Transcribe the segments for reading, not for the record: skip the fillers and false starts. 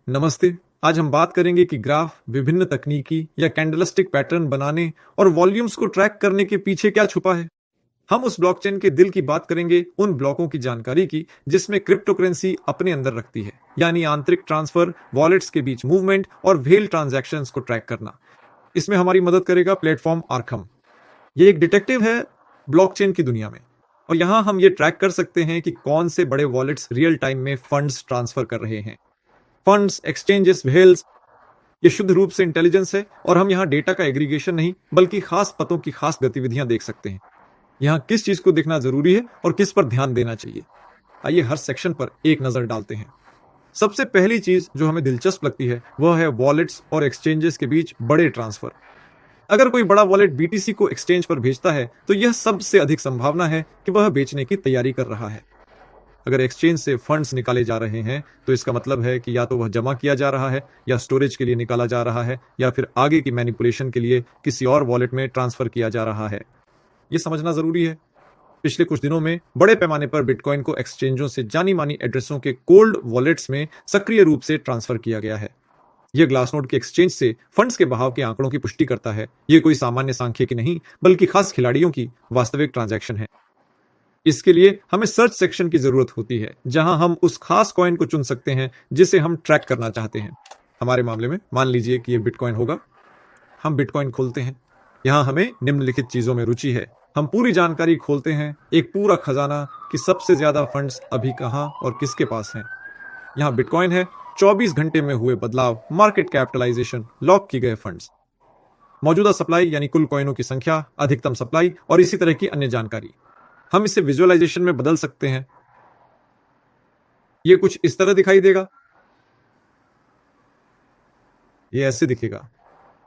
नमस्ते। आज हम बात करेंगे कि ग्राफ, विभिन्न तकनीकी या कैंडलस्टिक पैटर्न बनाने और वॉल्यूम्स को ट्रैक करने के पीछे क्या छुपा है। हम उस ब्लॉकचेन के दिल की बात करेंगे, उन ब्लॉकों की जानकारी की जिसमें क्रिप्टोकरेंसी अपने अंदर रखती है, यानी आंतरिक ट्रांसफर, वॉलेट्स के बीच मूवमेंट और व्हेल ट्रांजैक्शंस को ट्रैक करना। इसमें हमारी मदद करेगा प्लेटफॉर्म आर्खम। ये एक डिटेक्टिव है ब्लॉकचेन की दुनिया में, और यहाँ हम ये ट्रैक कर सकते हैं कि कौन से बड़े वॉलेट्स रियल टाइम में फंड्स ट्रांसफर कर रहे हैं। फंड्स, एक्सचेंजेस, व्हेल्स, ये शुद्ध रूप से इंटेलिजेंस है, और हम यहाँ डेटा का एग्रीगेशन नहीं बल्कि खास पतों की खास गतिविधियां देख सकते हैं। यहाँ किस चीज को देखना जरूरी है और किस पर ध्यान देना चाहिए, आइए हर सेक्शन पर एक नजर डालते हैं। सबसे पहली चीज जो हमें दिलचस्प लगती है वह है वॉलेट्स और एक्सचेंजेस के बीच बड़े ट्रांसफर। अगर कोई बड़ा वॉलेट बीटीसी को एक्सचेंज पर भेजता है तो यह सबसे अधिक संभावना है कि वह बेचने की तैयारी कर रहा है। अगर एक्सचेंज से फंड्स निकाले जा रहे हैं तो इसका मतलब है कि या तो वह जमा किया जा रहा है, या स्टोरेज के लिए निकाला जा रहा है, या फिर आगे की मैनिपुलेशन के लिए किसी और वॉलेट में ट्रांसफर किया जा रहा है। यह समझना जरूरी है। पिछले कुछ दिनों में बड़े पैमाने पर बिटकॉइन को एक्सचेंजों से जानी मानी एड्रेसों के कोल्ड वॉलेट्स में सक्रिय रूप से ट्रांसफर किया गया है। यह ग्लासनोड के एक्सचेंज से फंड्स के बहाव के आंकड़ों की पुष्टि करता है। यह कोई सामान्य सांख्यिकी नहीं बल्कि खास खिलाड़ियों की वास्तविक ट्रांजैक्शन है। इसके लिए हमें सर्च सेक्शन की जरूरत होती है, जहां हम उस खास कॉइन को चुन सकते हैं जिसे हम ट्रैक करना चाहते हैं। हमारे मामले में मान लीजिए कि यह बिटकॉइन होगा। हम बिटकॉइन खोलते हैं। यहां हमें निम्नलिखित चीजों में रुचि है। हम पूरी जानकारी खोलते हैं, एक पूरा खजाना कि सबसे ज्यादा फंड्स अभी कहां और किसके पास हैं। यहाँ बिटकॉइन है, 24 घंटे में हुए बदलाव, मार्केट कैपिटलाइजेशन, लॉक की गए फंड्स, मौजूदा सप्लाई यानी कुल कॉइनों की संख्या, अधिकतम सप्लाई और इसी तरह की अन्य जानकारी। हम इसे विजुअलाइजेशन में बदल सकते हैं। ये कुछ इस तरह दिखाई देगा। ये ऐसे दिखेगा।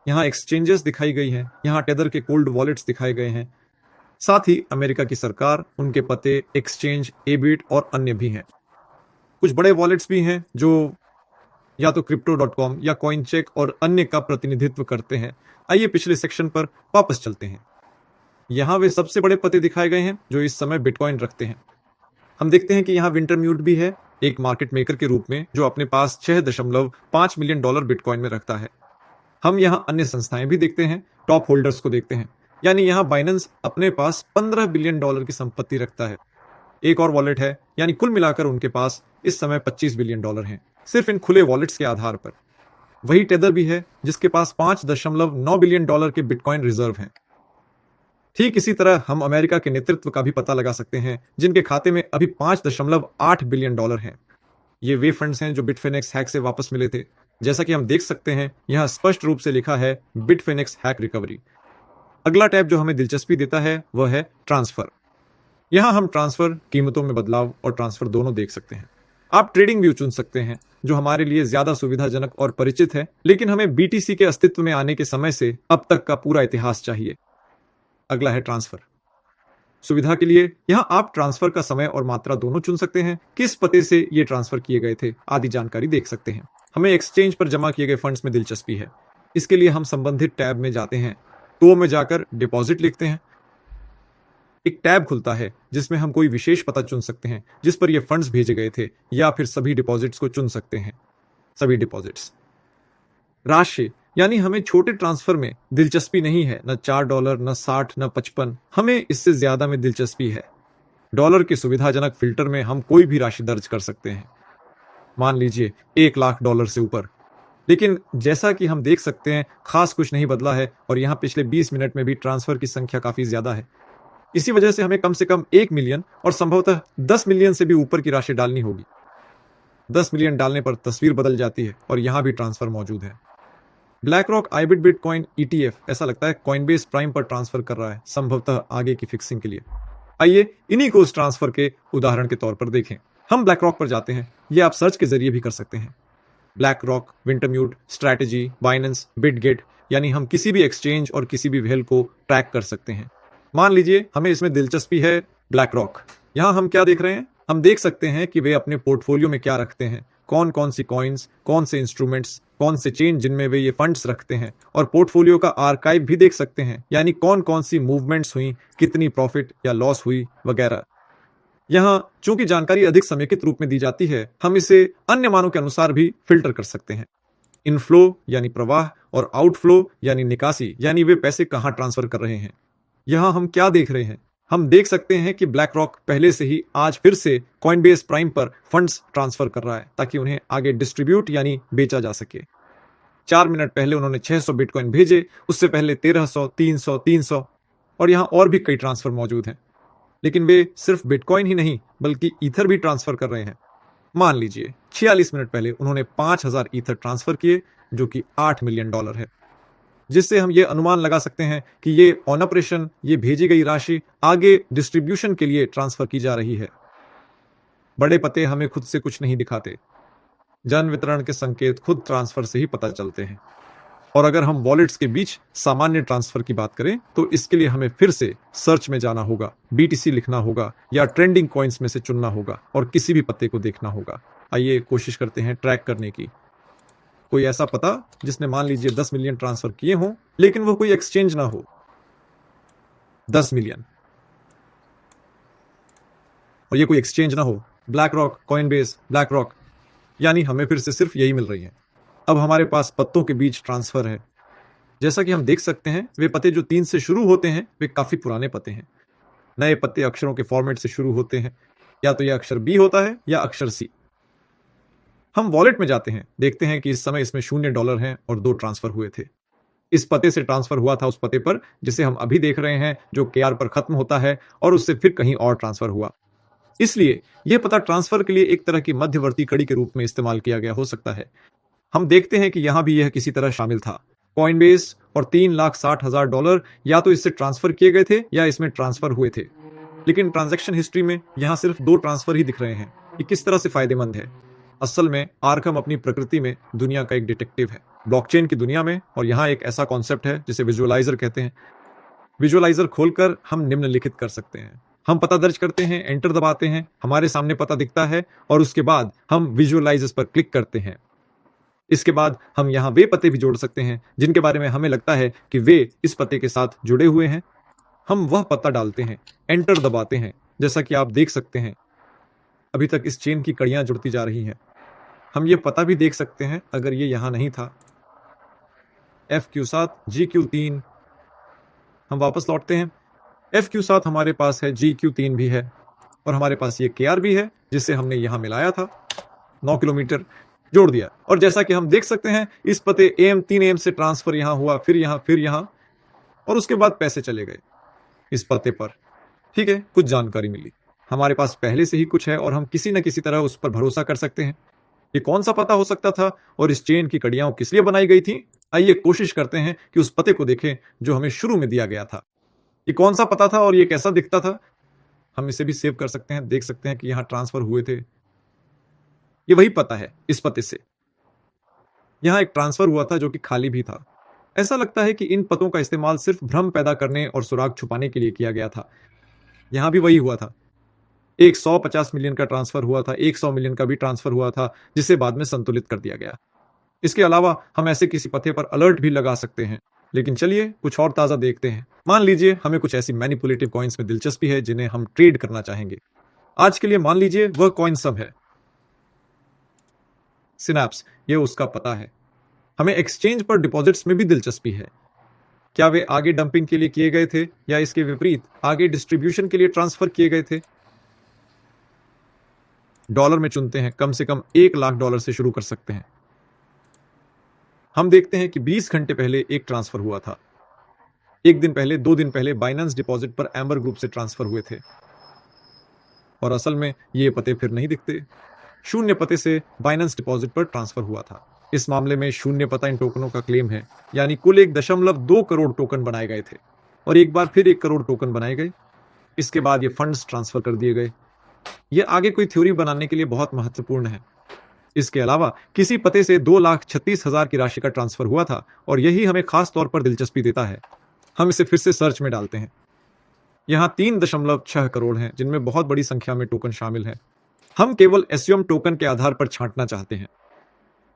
यहाँ एक्सचेंजेस दिखाई गई हैं, यहाँ टेदर के कोल्ड वॉलेट्स दिखाए गए हैं, साथ ही अमेरिका की सरकार, उनके पते, एक्सचेंज, एबिट और अन्य भी हैं। कुछ बड़े वॉलेट्स भी हैं जो या तो crypto.com या कॉइनचेक और अन्य का प्रतिनिधित्व करते हैं। आइए पिछले सेक्शन पर वापस चलते हैं। यहाँ वे सबसे बड़े पते दिखाए गए हैं जो इस समय बिटकॉइन रखते हैं। हम देखते हैं कि यहाँ विंटरम्यूट भी है, एक मार्केट मेकर के रूप में जो अपने पास $6.5 मिलियन बिटकॉइन में रखता है। हम यहाँ अन्य संस्थाएं भी देखते हैं, टॉप होल्डर्स को देखते हैं, यानी यहाँ बाइनेंस अपने पास $15 बिलियन की संपत्ति रखता है। एक और वॉलेट है, यानी कुल मिलाकर उनके पास इस समय $25 बिलियन हैं, सिर्फ इन खुले वॉलेट्स के आधार पर। वही टेदर भी है जिसके पास $5.9 बिलियन के बिटकॉइन रिजर्व हैं। ठीक इसी तरह हम अमेरिका के नेतृत्व का भी पता लगा सकते हैं जिनके खाते में अभी $5.8 बिलियन हैं। ये वे फंड्स हैं जो बिटफिनेक्स हैक से वापस मिले थे। जैसा कि हम देख सकते हैं, यहाँ स्पष्ट रूप से लिखा है बिटफिनेक्स हैक रिकवरी। अगला टैब जो हमें दिलचस्पी देता है वह है ट्रांसफर। यहाँ हम ट्रांसफर, कीमतों में बदलाव और ट्रांसफर दोनों देख सकते हैं। आप ट्रेडिंग व्यू चुन सकते हैं जो हमारे लिए ज्यादा सुविधाजनक और परिचित है, लेकिन हमें बीटीसी के अस्तित्व में आने के समय से अब तक का पूरा इतिहास चाहिए। अगला है ट्रांसफर। सुविधा के लिए यहाँ आप ट्रांसफर का समय और मात्रा दोनों चुन सकते हैं, किस पते से ये ट्रांसफर किए गए थे आदि जानकारी देख सकते हैं। हमें एक्सचेंज पर जमा किए गए फंड्स में दिलचस्पी है। इसके लिए हम संबंधित टैब में जाते हैं, तो में जाकर डिपॉजिट लिखते हैं। एक टैब खुलता है जिसमें हम कोई विशेष पता चुन सकते हैं जिस पर ये फंड्स भेजे गए थे, या फिर सभी डिपॉजिट्स को चुन सकते हैं। सभी डिपॉजिट्स। राशि यानी हमें छोटे ट्रांसफर में दिलचस्पी नहीं है, न $4, न 60, न 55। हमें इससे ज्यादा में दिलचस्पी है। डॉलर के सुविधाजनक फिल्टर में हम कोई भी राशि दर्ज कर सकते हैं, मान लीजिए $1 लाख से ऊपर। लेकिन जैसा कि हम देख सकते हैं, खास कुछ नहीं बदला है, और यहाँ पिछले 20 मिनट में भी ट्रांसफर की संख्या काफी ज्यादा है। इसी वजह से हमें कम से कम 1 मिलियन और संभवतः 10 मिलियन से भी ऊपर की राशि डालनी होगी। 10 मिलियन डालने पर तस्वीर बदल जाती है और यहाँ भी ट्रांसफर मौजूद है। ब्लैक रॉक आईबिट बिटकॉइन ETF ऐसा लगता है कॉइनबेस प्राइम पर ट्रांसफर कर रहा है, संभवतः आगे की फिक्सिंग के लिए। आइए इन्हीं को उस ट्रांसफर के उदाहरण के तौर पर देखें। हम ब्लैक रॉक पर जाते हैं। ये आप सर्च के जरिए भी कर सकते हैं। BlackRock, Wintermute, strategy, Binance, Bitget, यानी हम किसी भी एक्सचेंज और किसी भी व्हेल को ट्रैक कर सकते हैं। मान लीजिए हमें इसमें दिलचस्पी है ब्लैक रॉक। यहाँ हम क्या देख रहे हैं? हम देख सकते हैं कि वे अपने पोर्टफोलियो में क्या रखते हैं, कौन कौन सी कॉइन्स, कौन से इंस्ट्रूमेंट्स, कौन से चेन जिनमें वे ये फंड्स रखते हैं, और पोर्टफोलियो का आर्काइव भी देख सकते हैं, यानी कौन कौन सी मूवमेंट्स हुई, कितनी प्रॉफिट या लॉस हुई वगैरह। यहाँ चूंकि जानकारी अधिक समेकित रूप में दी जाती है, हम इसे अन्य मानों के अनुसार भी फिल्टर कर सकते हैं। इनफ्लो यानी प्रवाह और आउटफ्लो यानी निकासी, यानी वे पैसे कहां ट्रांसफर कर रहे हैं। यहां हम क्या देख रहे हैं? हम देख सकते हैं कि ब्लैक रॉक पहले से ही आज फिर से कॉइनबेस प्राइम पर फंड्स ट्रांसफर कर रहा है ताकि उन्हें आगे डिस्ट्रीब्यूट यानी बेचा जा सके। 4 मिनट पहले उन्होंने 600 बिटकॉइन भेजे, उससे पहले 1300, 300, 300 और यहां और भी कई ट्रांसफर मौजूद हैं। लेकिन वे सिर्फ बिटकॉइन ही नहीं बल्कि ईथर भी ट्रांसफर कर रहे हैं। मान लीजिए 46 मिनट पहले उन्होंने 5000 ईथर ट्रांसफर किए, जो कि $8 मिलियन है, जिससे हम ये अनुमान लगा सकते हैं कि ये ऑन ऑपरेशन, ये भेजी गई राशि आगे डिस्ट्रीब्यूशन के लिए ट्रांसफर की जा रही है। बड़े पते हमें खुद से कुछ नहीं दिखाते, जन वितरण के संकेत खुद ट्रांसफर से ही पता चलते हैं। और अगर हम वॉलेट्स के बीच सामान्य ट्रांसफर की बात करें तो इसके लिए हमें फिर से सर्च में जाना होगा, BTC लिखना होगा या ट्रेंडिंग कॉइन्स में से चुनना होगा और किसी भी पते को देखना होगा। आइए कोशिश करते हैं ट्रैक करने की। कोई ऐसा पता जिसने मान लीजिए 10 मिलियन ट्रांसफर किए हों, लेकिन वो कोई एक्सचेंज ना हो। 10 मिलियन और ये कोई एक्सचेंज ना हो। Black rock, Coinbase, black rock, यानी हमें फिर से सिर्फ यही मिल रही है। अब हमारे पास पत्तों के बीच ट्रांसफर है। जैसा कि हम देख सकते हैं, वे पते जो 3 से शुरू होते हैं वे काफी पुराने पते हैं। नए पत्ते अक्षरों के फॉर्मेट से शुरू होते हैं, या तो यह अक्षर B होता है या अक्षर C। हम वॉलेट में जाते हैं, देखते हैं कि इस समय इसमें $0 हैं और 2 ट्रांसफर हुए थे। इस पते से ट्रांसफर हुआ था उस पते पर जिसे हम अभी देख रहे हैं, जो KR पर खत्म होता है, और उससे फिर कहीं और ट्रांसफर हुआ। इसलिए यह पता ट्रांसफर के लिए एक तरह की मध्यवर्ती कड़ी के रूप में इस्तेमाल किया गया हो सकता है। हम देखते हैं कि यहां भी यह किसी तरह शामिल था। कॉइनबेस और $3,60,000 या तो इससे ट्रांसफर किए गए थे या इसमें ट्रांसफर हुए थे। लेकिन ट्रांजैक्शन हिस्ट्री में यहां सिर्फ 2 ट्रांसफर ही दिख रहे हैं। ये किस तरह से फायदेमंद है? असल में आर्कम अपनी प्रकृति में दुनिया का एक डिटेक्टिव है, ब्लॉकचेन की दुनिया में। और यहाँ एक ऐसा कॉन्सेप्ट है जिसे विजुअलाइजर कहते हैं। विजुअलाइजर खोलकर हम निम्नलिखित कर सकते हैं। हम पता दर्ज करते हैं, एंटर दबाते हैं, हमारे सामने पता दिखता है और उसके बाद हम विजुअलाइजर्स पर क्लिक करते हैं। इसके बाद हम यहाँ वे पते भी जोड़ सकते हैं जिनके बारे में हमें लगता है कि वे इस पते के साथ जुड़े हुए हैं। हम वह पता डालते हैं, एंटर दबाते हैं। जैसा कि आप देख सकते हैं, अभी तक इस चेन की कड़ियां जुड़ती जा रही हैं। हम ये पता भी देख सकते हैं, अगर ये यहां नहीं था, FQ7, GQ3। हम वापस लौटते हैं। FQ7 हमारे पास है, GQ3 भी है और हमारे पास ये KR भी है जिसे हमने यहां मिलाया था। 9 किलोमीटर जोड़ दिया और जैसा कि हम देख सकते हैं, इस पते AM3AM से ट्रांसफर यहां हुआ, फिर यहां और उसके बाद पैसे चले गए इस पते पर। ठीक है, कुछ जानकारी मिली, हमारे पास पहले से ही कुछ है और हम किसी न किसी तरह उस पर भरोसा कर सकते हैं। ये कौन सा पता हो सकता था और इस चेन की कड़ियां किस लिए बनाई गई थी? आइए कोशिश करते हैं कि उस पते को देखें जो हमें शुरू में दिया गया था। ये कौन सा पता था और ये कैसा दिखता था? हम इसे भी सेव कर सकते हैं, देख सकते हैं कि यहां ट्रांसफर हुए थे। ये वही पता है, इस पते से यहां एक ट्रांसफर हुआ था जो कि खाली भी था। ऐसा लगता है कि इन पतों का इस्तेमाल सिर्फ भ्रम पैदा करने और सुराग छुपाने के लिए किया गया था। यहां भी वही हुआ था। एक 150 मिलियन का ट्रांसफर हुआ था, 100 मिलियन का भी ट्रांसफर हुआ था, जिसे बाद में संतुलित कर दिया गया। इसके अलावा हम ऐसे किसी पते पर अलर्ट भी लगा सकते हैं। लेकिन चलिए कुछ और ताजा देखते हैं। मान लीजिए हमें कुछ ऐसी मैनिपुलेटिव कॉइन्स में दिलचस्पी है जिन्हें हम ट्रेड करना चाहेंगे। आज के लिए मान लीजिए वह कॉइन सब है सिनैप्स, ये उसका पता है। हमें एक्सचेंज पर डिपॉजिट्स में भी दिलचस्पी है। क्या वे आगे डंपिंग के लिए किए गए थे या इसके विपरीत आगे डिस्ट्रीब्यूशन के लिए ट्रांसफर किए गए थे? डॉलर में चुनते हैं, कम से कम $1,00,000 से शुरू कर सकते हैं। हम देखते हैं कि 20 घंटे पहले एक ट्रांसफर हुआ था। 1 दिन पहले, 2 दिन पहले बाइनेंस डिपॉजिट पर एम्बर ग्रुप से ट्रांसफर हुए थे और असल में ये पते फिर नहीं दिखते। 0 पते से बाइनेंस डिपॉजिट पर ट्रांसफर हुआ था। इस मामले में 0 पता इन टोकनों का क्लेम है, यानी कुल 1.2 करोड़ टोकन बनाए गए थे और एक बार फिर 1 करोड़ टोकन बनाए गए। इसके बाद ये फंड्स ट्रांसफर कर दिए गए। ये आगे कोई थ्योरी बनाने के लिए बहुत महत्वपूर्ण है। इसके अलावा किसी पते से 2,36,000 की राशि का ट्रांसफर हुआ था और यही हमें खास तौर पर दिलचस्पी देता है। हम इसे फिर से सर्च में डालते हैं। यहाँ 3.6 करोड़ हैं, जिनमें बहुत बड़ी संख्या में टोकन शामिल हैं। हम केवल एस्यूम टोकन के आधार पर छांटना चाहते हैं।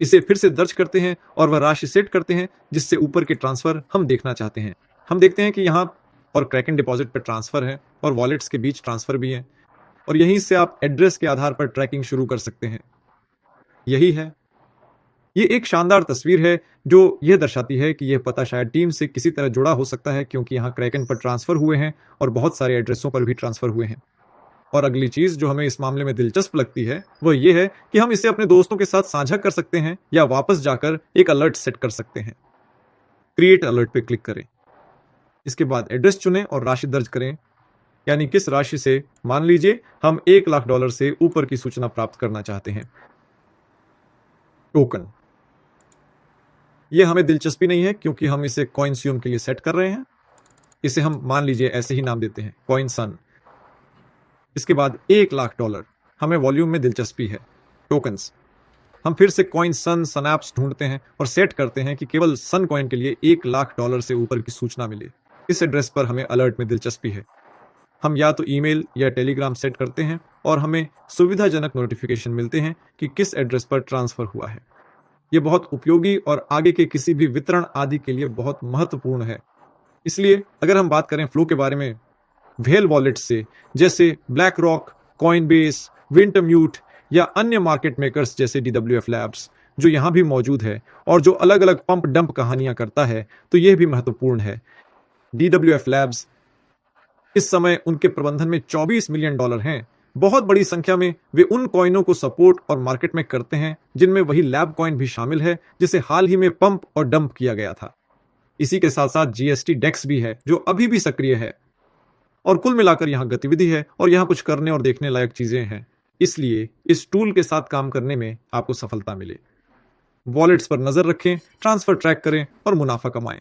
इसे फिर से दर्ज करते हैं और वह राशि सेट करते हैं जिससे ऊपर के ट्रांसफर हम देखना चाहते हैं। हम देखते हैं कि यहाँ और क्रैकन डिपॉजिट पर ट्रांसफर है और वॉलेट्स के बीच ट्रांसफर भी है। और यहीं से आप एड्रेस के आधार पर ट्रैकिंग शुरू कर सकते हैं। यही है, ये एक शानदार तस्वीर है जो यह दर्शाती है कि यह पता शायद टीम से किसी तरह जुड़ा हो सकता है, क्योंकि यहाँ क्रैकन पर ट्रांसफर हुए हैं और बहुत सारे एड्रेसों पर भी ट्रांसफर हुए हैं। और अगली चीज जो हमें इस मामले में दिलचस्प लगती है वह यह है कि हम इसे अपने दोस्तों के साथ साझा कर सकते हैं या वापस जाकर एक अलर्ट सेट कर सकते हैं। क्रिएट अलर्ट पे क्लिक करें। इसके बाद एड्रेस चुनें और राशि दर्ज करें, यानी किस राशि से। मान लीजिए हम $1,00,000 से ऊपर की सूचना प्राप्त करना चाहते हैं। टोकन, यह हमें दिलचस्पी नहीं है क्योंकि हम इसे कॉइनस्यूम के लिए सेट कर रहे हैं। इसे हम मान लीजिए ऐसे ही नाम देते हैं, कॉइन सन। इसके बाद $1,00,000, हमें वॉल्यूम में दिलचस्पी है। टोकन्स, हम फिर से कॉइन सन सनैप्स ढूंढते हैं और सेट करते हैं कि केवल सन कॉइन के लिए $1,00,000 से ऊपर की सूचना मिले। इस एड्रेस पर हमें अलर्ट में दिलचस्पी है। हम या तो ईमेल या टेलीग्राम सेट करते हैं और हमें सुविधाजनक नोटिफिकेशन मिलते हैं कि किस एड्रेस पर ट्रांसफर हुआ है। ये बहुत उपयोगी और आगे के किसी भी वितरण आदि के लिए बहुत महत्वपूर्ण है। इसलिए अगर हम बात करें फ्लो के बारे में, व्हेल वॉलेट से, जैसे ब्लैक रॉक, कॉइनबेस, विंटरम्यूट या अन्य मार्केट मेकर्स जैसे DWF लैब्स जो यहाँ भी मौजूद है और जो अलग अलग पंप डंप कहानियां करता है, तो यह भी महत्वपूर्ण है। DWF लैब्स इस समय उनके प्रबंधन में $24 मिलियन हैं। बहुत बड़ी संख्या में वे उन कॉइनों को सपोर्ट और मार्केट में करते हैं जिनमें वही लैब कॉइन भी शामिल है जिसे हाल ही में पंप और डंप किया गया था। इसी के साथ साथ GST डेक्स भी है जो अभी भी सक्रिय है। और कुल मिलाकर यहाँ गतिविधि है और यहाँ कुछ करने और देखने लायक चीजें हैं। इसलिए इस टूल के साथ काम करने में आपको सफलता मिले। वॉलेट्स पर नजर रखें, ट्रांसफर ट्रैक करें और मुनाफा कमाएं।